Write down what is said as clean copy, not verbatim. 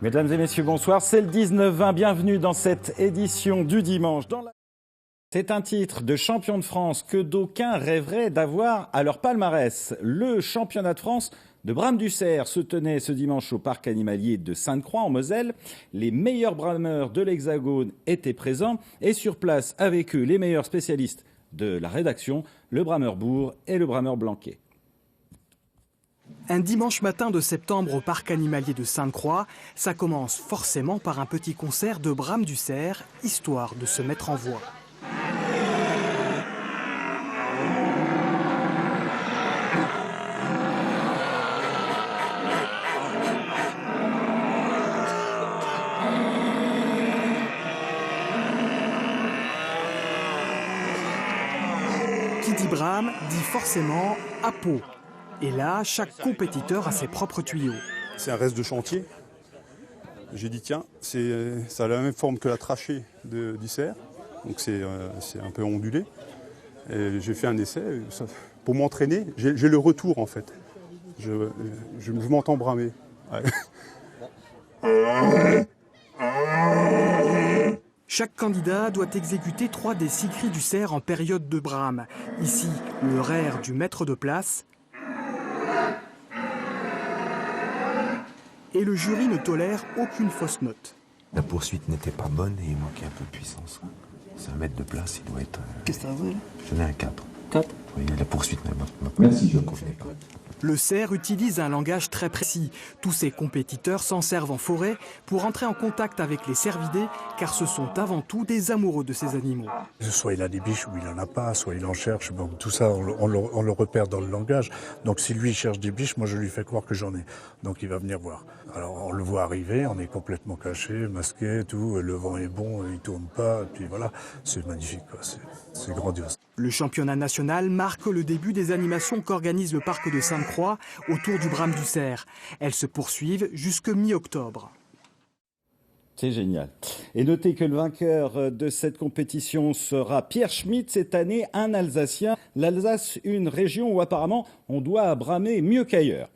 Mesdames et messieurs, bonsoir. C'est le 19-20. Bienvenue dans cette édition du dimanche. C'est un titre de champion de France que d'aucuns rêveraient d'avoir à leur palmarès. Le championnat de France de Bram-du-Cerf se tenait ce dimanche au parc animalier de Sainte-Croix en Moselle. Les meilleurs brameurs de l'Hexagone étaient présents et sur place avec eux les meilleurs spécialistes de la rédaction, le brameur Bourg et le brameur Blanquet. Un dimanche matin de septembre au parc animalier de Sainte-Croix, ça commence forcément par un petit concert de Bram-du-Cerf, histoire de se mettre en voie. Qui dit Bram dit forcément à Pau. Et là, chaque compétiteur a ses propres tuyaux. C'est un reste de chantier. J'ai dit tiens, ça a la même forme que la trachée du cerf, donc c'est un peu ondulé. Et j'ai fait un essai pour m'entraîner. J'ai le retour en fait. Je m'entends bramer. Ouais. Chaque candidat doit exécuter 3 des 6 cris du cerf en période de brame. Ici, le RER du maître de place. Et le jury ne tolère aucune fausse note. La poursuite n'était pas bonne et il manquait un peu de puissance. C'est un mètre de place, il doit être... Qu'est-ce que t'as avoué là ? J'en ai un 4. 4 ? Oui, la poursuite ne convenait pas. Le cerf utilise un langage très précis. Tous ses compétiteurs s'en servent en forêt pour entrer en contact avec les cervidés, car ce sont avant tout des amoureux de ces animaux. Soit il a des biches ou il n'en a pas, soit il en cherche. Bon, tout ça, on le repère dans le langage. Donc si lui cherche des biches, moi je lui fais croire que j'en ai. Donc il va venir voir. Alors on le voit arriver, on est complètement caché, masqué, tout. Le vent est bon, il tourne pas. Et puis voilà, c'est magnifique, quoi. C'est grandiose. Le championnat national marque le début des animations qu'organise le parc de Sainte-Croix autour du Bram-du-Cerf. Elles se poursuivent jusque mi-octobre. C'est génial. Et notez que le vainqueur de cette compétition sera Pierre Schmitt, cette année un Alsacien. L'Alsace, une région où apparemment on doit bramer mieux qu'ailleurs.